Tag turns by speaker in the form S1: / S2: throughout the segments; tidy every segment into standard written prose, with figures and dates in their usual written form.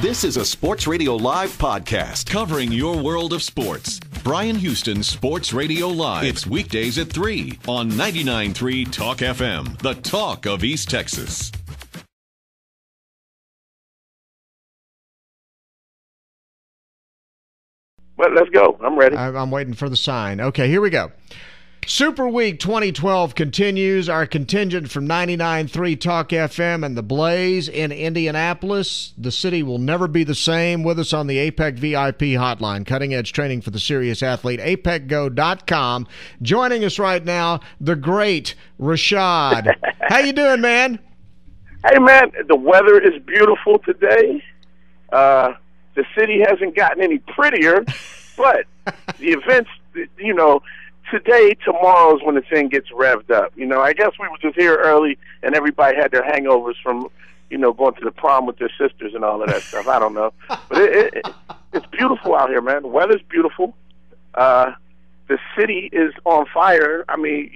S1: This is a Sports Radio Live podcast covering your world of sports. Bryan Houston's Sports Radio Live. It's weekdays at 3 on 99.3 Talk FM, the talk of East Texas.
S2: Well, let's go. I'm ready.
S3: I'm waiting for the sign. Okay, here we go. Super Week 2012 continues. Our contingent from 99.3 Talk FM and the Blaze in Indianapolis. The city will never be the same. With us on the APEC VIP hotline, cutting-edge training for the serious athlete, apecgo.com. Joining us right now, the Great Rashad. How you doing, man?
S2: Hey, man, the weather is beautiful today. The city hasn't gotten any prettier, but the events, today, tomorrow is when the thing gets revved up. I guess we were just here early and everybody had their hangovers from, going to the prom with their sisters and all of that stuff. I don't know. But it's beautiful out here, man. The weather's beautiful. The city is on fire. I mean,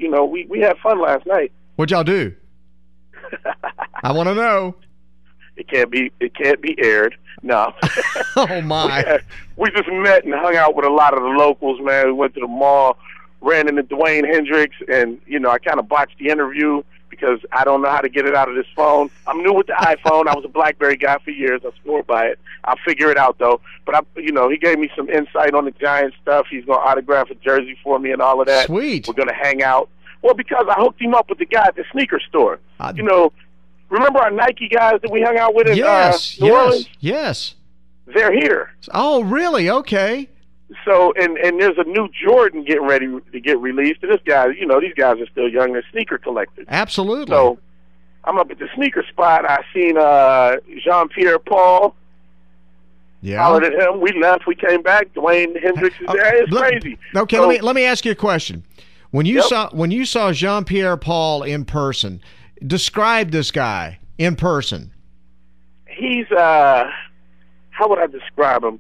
S2: we had fun last night.
S3: What'd y'all do? I want to know.
S2: It can't be aired. No.
S3: Oh, my.
S2: We just met and hung out with a lot of the locals, man. We went to the mall, ran into Dwayne Hendricks, and, I kind of botched the interview because I don't know how to get it out of this phone. I'm new with the iPhone. I was a BlackBerry guy for years. I swore by it. I'll figure it out, though. But, he gave me some insight on the Giants stuff. He's going to autograph a jersey for me and all of that.
S3: Sweet.
S2: We're going to hang out. Well, because I hooked him up with the guy at the sneaker store. Remember our Nike guys that we hung out with in New Orleans?
S3: Yes.
S2: They're here.
S3: Oh, really? Okay.
S2: So, and there's a new Jordan getting ready to get released. And this guy, these guys are still young. They're sneaker collectors.
S3: Absolutely.
S2: So, I'm up at the sneaker spot. I seen Jean-Pierre Paul.
S3: Yeah.
S2: Hollered at him. We left. We came back. Dwayne Hendricks is there. It's crazy.
S3: Okay,
S2: so,
S3: let me ask you a question. When you saw Jean-Pierre Paul in person, describe this guy in person.
S2: He's how would I describe him?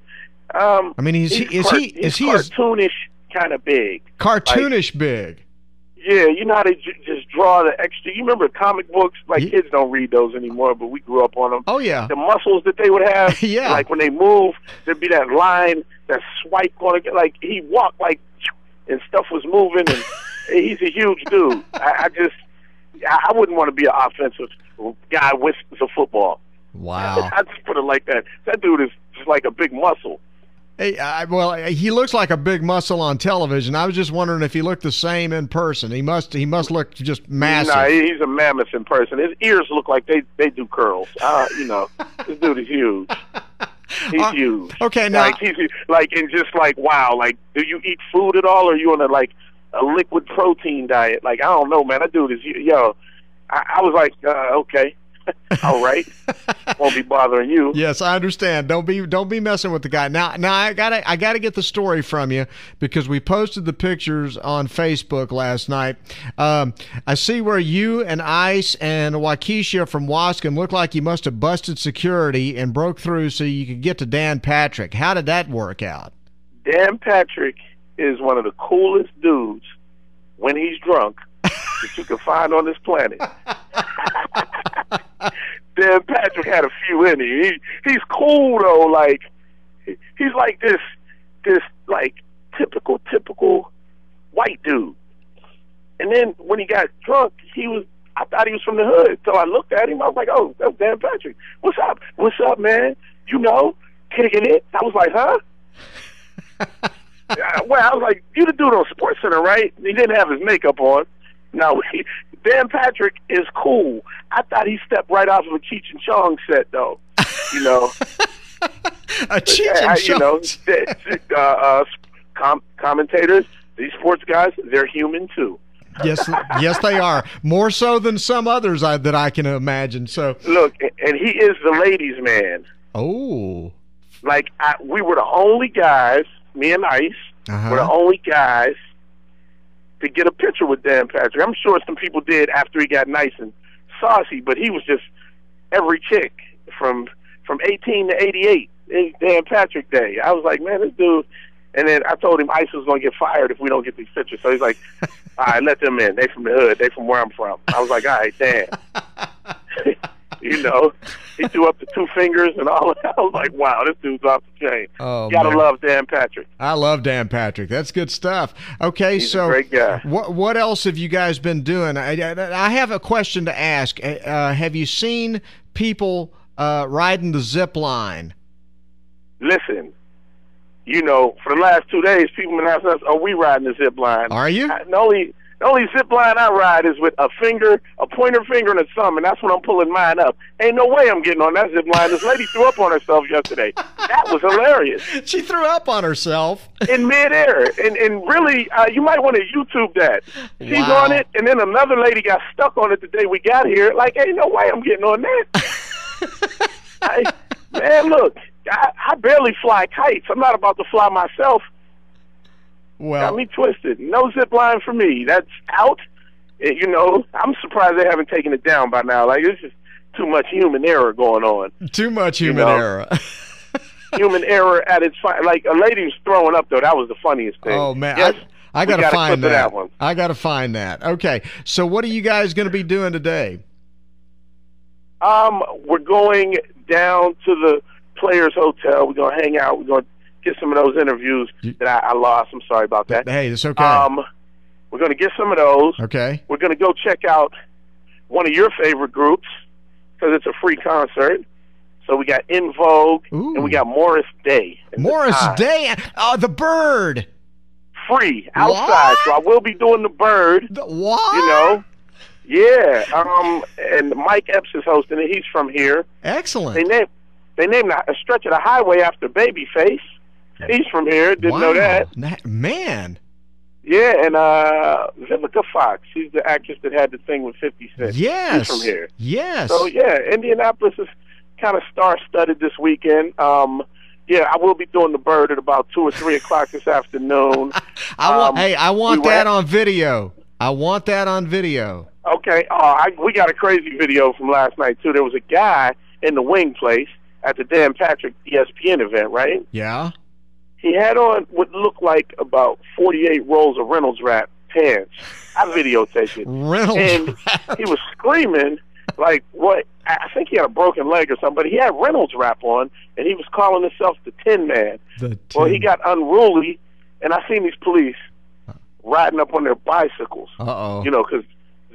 S3: He's
S2: cartoonish kind of big.
S3: Cartoonish big.
S2: Yeah, you know how they just draw the extra. You remember comic books? Kids don't read those anymore, but we grew up on them.
S3: Oh, yeah.
S2: The muscles that they would have.
S3: Yeah.
S2: Like when they move, there'd be that line, that swipe on it. Like he walked and stuff was moving, and he's a huge dude. I wouldn't want to be an offensive guy with the football.
S3: Wow.
S2: I just put it like that. That dude is just like a big muscle.
S3: Hey, he looks like a big muscle on television. I was just wondering if he looked the same in person. He must look just massive.
S2: No, he's a mammoth in person. His ears look like they do curls. This dude is huge. He's huge.
S3: Okay, now
S2: he's wow. Do you eat food at all, or are you on a liquid protein diet? I don't know, man. That dude is I was like, okay. All right, won't be bothering you.
S3: Yes, I understand. Don't be messing with the guy. Now I gotta get the story from you because we posted the pictures on Facebook last night. I see where you and Ice and Waukesha from Wascom look like you must have busted security and broke through so you could get to Dan Patrick. How did that work out? Dan Patrick is one of the coolest dudes when he's drunk that you can find on this planet. Dan Patrick had a few in him. He's cool though. He's like this typical white dude. And then when he got drunk, I thought he was from the hood. So I looked at him. I was like, "Oh, that's Dan Patrick. What's up? What's up, man? Kicking it." I was like, "Huh?" Well, I was like, "You the dude on SportsCenter, right?" He didn't have his makeup on. No, Dan Patrick is cool. I thought he stepped right off of a Cheech and Chong set, though. A Cheech and Chong.
S2: Commentators, these sports guys, they're human too.
S3: Yes, they are. More so than some others that I can imagine. So
S2: look, and he is the ladies' man.
S3: Oh,
S2: we were the only guys. Me and Ice were the only guys to get a picture with Dan Patrick. I'm sure some people did after he got nice and saucy, but he was just every chick from 18 to 88. It's Dan Patrick Day. I was like, man, this dude. And then I told him Ice was going to get fired if we don't get these pictures. So he's like, all right, let them in. They from the hood. They from where I'm from. I was like, all right, Dan. You know, he threw up the 2 fingers and all of that. I was like, wow, this dude's off the chain.
S3: Oh,
S2: Gotta
S3: man.
S2: love Dan Patrick.
S3: I love Dan Patrick. That's good stuff. Okay,
S2: He's
S3: so
S2: a great guy.
S3: what else have you guys been doing? I have a question to ask. Have you seen people riding the zip line?
S2: Listen, you know, for the last 2 days, people have been asking us, are we riding the zip line?
S3: Are you?
S2: The only zip line I ride is with a pointer finger, and a thumb, and that's when I'm pulling mine up. Ain't no way I'm getting on that zip line. This lady threw up on herself yesterday. That was hilarious.
S3: She threw up on herself.
S2: In midair. And really, you might want to YouTube that. She's
S3: Wow.
S2: on it, and then another lady got stuck on it the day we got here. Like, ain't no way I'm getting on that. Man, look, I barely fly kites. I'm not about to fly myself.
S3: Well,
S2: Got me twisted. No zip line for me. That's out. You know, I'm surprised they haven't taken it down by now. Like, it's just too much human error going on.
S3: too much human error.
S2: Human error at its like, a lady was throwing up, though. That was the funniest thing.
S3: Oh, man.
S2: Yes,
S3: I got to find that.
S2: one.
S3: I got to find that. Okay, so what are you guys going to be doing today?
S2: We're going down to the Players Hotel. We're going to hang out. We're going to get some of those interviews that I lost. I'm sorry about that.
S3: Hey, it's okay.
S2: We're going to get some of those.
S3: Okay.
S2: We're going to go check out one of your favorite groups because it's a free concert. So we got In Vogue,
S3: Ooh.
S2: and we got Morris Day.
S3: Morris Day. Oh, the Bird.
S2: Free, outside.
S3: What?
S2: So I will be doing the Bird.
S3: What?
S2: You know? Yeah. And Mike Epps is hosting it. He's from here.
S3: Excellent.
S2: They named a stretch of the highway after Babyface. He's from here. Didn't know that.
S3: Man.
S2: Yeah, and Vivica Fox. She's the actress that had the thing with 50 Cent.
S3: Yes.
S2: She's from here.
S3: Yes.
S2: So, yeah, Indianapolis is kind of star-studded this weekend. Yeah, I will be doing the Bird at about 2 or 3 o'clock this afternoon.
S3: I want that on video. I want that on video.
S2: Okay. We got a crazy video from last night, too. There was a guy in the wing place at the Dan Patrick ESPN event, right?
S3: Yeah.
S2: He had on what looked like about 48 rolls of Reynolds wrap pants. I videotaped it.
S3: Reynolds wrap.
S2: He was screaming like, what? I think he had a broken leg or something, but he had Reynolds wrap on, and he was calling himself the Tin Man. Well, he got unruly, and I seen these police riding up on their bicycles.
S3: Uh-oh.
S2: You know, because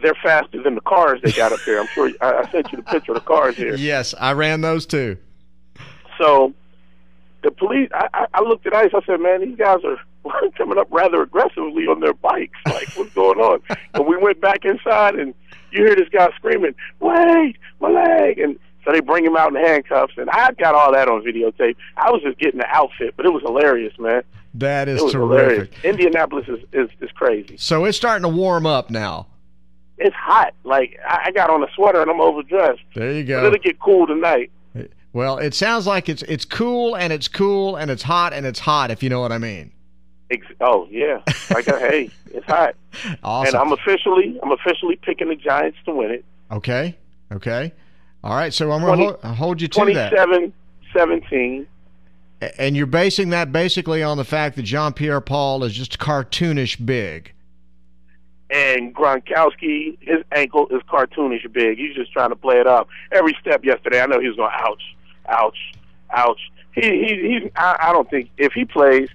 S2: they're faster than the cars they got up here. I'm sure I sent you the picture of the cars here.
S3: Yes, I ran those too.
S2: So the police, I looked at ICE. I said, man, these guys are coming up rather aggressively on their bikes. Like, what's going on? And we went back inside, and you hear this guy screaming, wait, my leg. And so they bring him out in handcuffs, and I got all that on videotape. I was just getting the outfit, but it was hilarious, man.
S3: That is
S2: terrific. Hilarious. Indianapolis is crazy.
S3: So it's starting to warm up now.
S2: It's hot. Like, I got on a sweater, and I'm overdressed.
S3: There you go.
S2: But it'll get cool tonight.
S3: Well, it sounds like it's cool and it's cool and it's hot and it's hot, if you know what I mean.
S2: Oh yeah, hey, it's hot.
S3: Awesome.
S2: And I'm officially picking the Giants to win it.
S3: Okay. All right, so I'm going to hold you to that.
S2: 27-17.
S3: And you're basing that basically on the fact that Jean-Pierre Paul is just cartoonish big.
S2: And Gronkowski, his ankle is cartoonish big. He's just trying to play it up. Every step yesterday, I know he was going, ouch. I don't think, if he plays,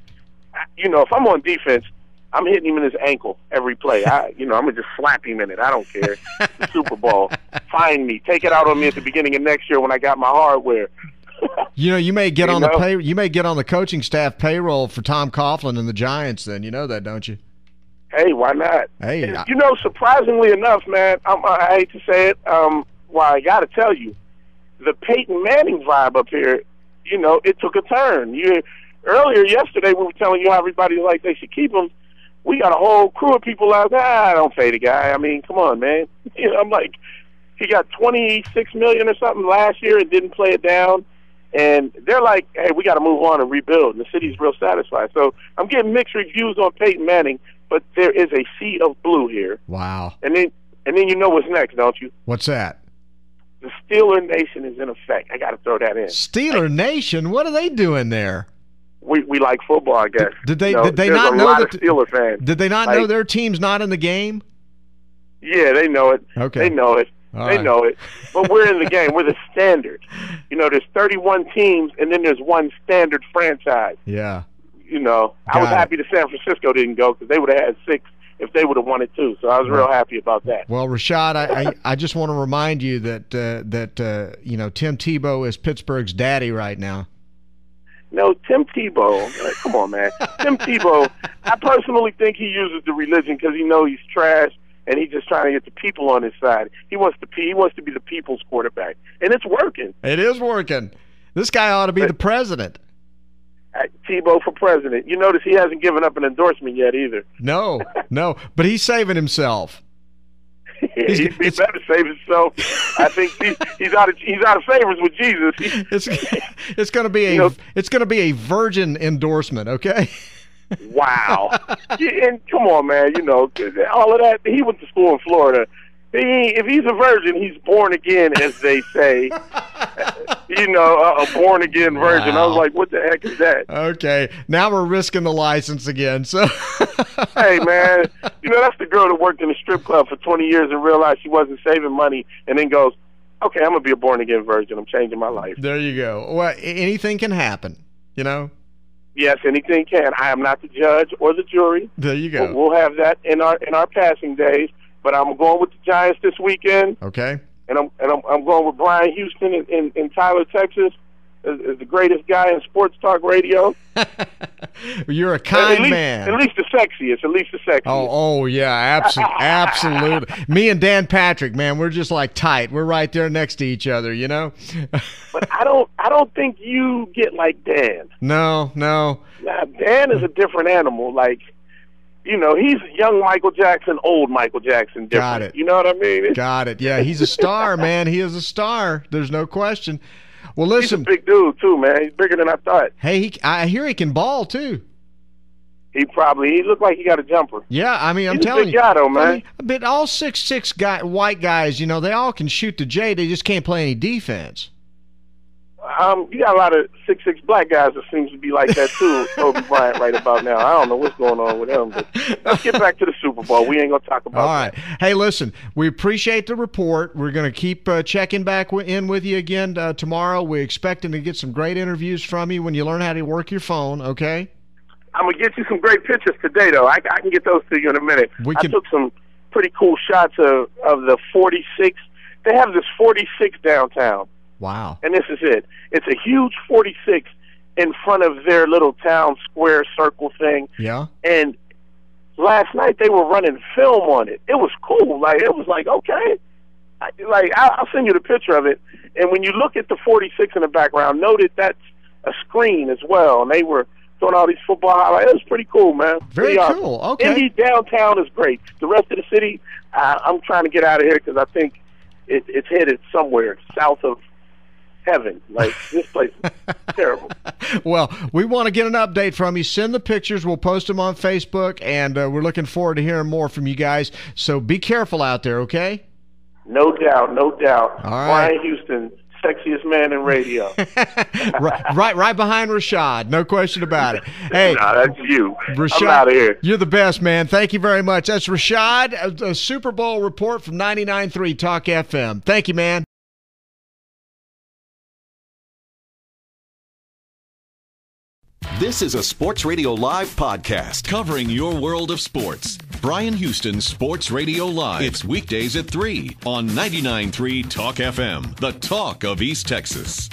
S2: you know, if I'm on defense, I'm hitting him in his ankle every play. I'm going to just slap him in it. I don't care. The Super Bowl. Find me. Take it out on me at the beginning of next year when I got my hardware.
S3: You know, you may get on the coaching staff payroll for Tom Coughlin and the Giants then. You know that, don't you?
S2: Hey, why not?
S3: Hey,
S2: and, you know, surprisingly enough, man, I hate to say it, I got to tell you, the Peyton Manning vibe up here, you know, it took a turn. Earlier yesterday, we were telling you how everybody's like they should keep him. We got a whole crew of people out there. I don't pay the guy. I mean, come on, man. You know, I'm like, he got $26 million or something last year and didn't play it down. And they're like, hey, we got to move on and rebuild. And the city's real satisfied. So I'm getting mixed reviews on Peyton Manning, but there is a sea of blue here.
S3: Wow.
S2: And then you know what's next, don't you?
S3: What's that?
S2: The Steeler Nation is in effect. I got to throw that in.
S3: Steeler Nation? What are they doing there?
S2: We like football, I guess.
S3: Did they
S2: not
S3: know that
S2: Steeler fans?
S3: Did they not know their team's not in the game?
S2: Yeah, they know it.
S3: Okay.
S2: They know it. They know it. But we're in the game. We're the standard. There's 31 teams, and then there's one standard franchise.
S3: Yeah.
S2: I was happy that San Francisco didn't go because they would have had 6 if they would have wanted to. So I was real happy about that.
S3: Well, Rashad, I just want to remind you that Tim Tebow is Pittsburgh's daddy right now.
S2: No, Tim Tebow. Come on, man. Tim Tebow. I personally think he uses the religion because he knows he's trash, and he's just trying to get the people on his side. He wants to be the people's quarterback, and it's working.
S3: It is working. This guy ought to be the president.
S2: Tebow for president. You notice he hasn't given up an endorsement yet either.
S3: No, but he's saving himself.
S2: He better save himself. I think he's out of favors with Jesus.
S3: It's going to be a virgin endorsement. Okay.
S2: Wow. And come on, man. All of that. He went to school in Florida. If he's a virgin, he's born again, as they say. A born again virgin.
S3: Wow.
S2: I was like, what the heck is that?
S3: Okay, now we're risking the license again. So,
S2: hey, man, that's the girl that worked in a strip club for 20 years and realized she wasn't saving money, and then goes, okay, I'm gonna be a born again virgin. I'm changing my life.
S3: There you go. Well, anything can happen.
S2: Yes, anything can. I am not the judge or the jury.
S3: There you go.
S2: We'll have that in our passing days. But I'm going with the Giants this weekend.
S3: Okay.
S2: And I'm going with Bryan Houston in Tyler, Texas, as the greatest guy in sports talk radio.
S3: You're a kind man.
S2: At least the sexiest.
S3: Oh yeah, absolutely. Me and Dan Patrick, man, we're just like tight. We're right there next to each other,
S2: But I don't think you get like Dan.
S3: No.
S2: Now, Dan is a different animal. He's young Michael Jackson, old Michael Jackson. Different.
S3: Got it.
S2: You know what I mean?
S3: Got it. Yeah, he's a star, man. He is a star. There's no question. Well, listen.
S2: He's a big dude, too, man. He's bigger than I thought.
S3: Hey, I hear he can ball, too.
S2: He looked like he got a jumper.
S3: Yeah, I'm telling you.
S2: He's a big guy, though, man.
S3: But all 6'6" white guys, they all can shoot the J. They just can't play any defense.
S2: You got a lot of 6'6" black guys that seems to be like that too. Kobe Bryant right about now. I don't know what's going on with him. But let's get back to the Super Bowl. We ain't gonna talk about.
S3: All right.
S2: That.
S3: Hey, listen. We appreciate the report. We're gonna keep checking back in with you again tomorrow. We're expecting to get some great interviews from you when you learn how to work your phone. Okay. I'm
S2: gonna get you some great pictures today, though. I can get those to you in a minute. I took some pretty cool shots of the 46. They have this 46 downtown.
S3: Wow.
S2: And this is it. It's a huge 46 in front of their little town square circle thing.
S3: Yeah.
S2: And last night they were running film on it. It was cool. It was like, okay. I'll send you the picture of it. And when you look at the 46 in the background, note that that's a screen as well. And they were throwing all these football highlights. It was pretty cool, man.
S3: Very cool. Okay.
S2: Indy downtown is great. The rest of the city, I'm trying to get out of here because I think it's headed somewhere south of heaven. This place is terrible.
S3: Well, we want to get an update from you. Send the pictures. We'll post them on Facebook, and we're looking forward to hearing more from you guys. So be careful out there, okay?
S2: No doubt.
S3: All right.
S2: Bryan Houston, sexiest man in radio.
S3: right behind Rashad. No question about it. Hey,
S2: no, that's you.
S3: Rashad,
S2: I'm out of here.
S3: You're the best, man. Thank you very much. That's Rashad, a Super Bowl report from 99.3 Talk FM. Thank you, man.
S1: This is a Sports Radio Live podcast covering your world of sports. Bryan Houston's Sports Radio Live. It's weekdays at 3 on 99.3 Talk FM, the talk of East Texas.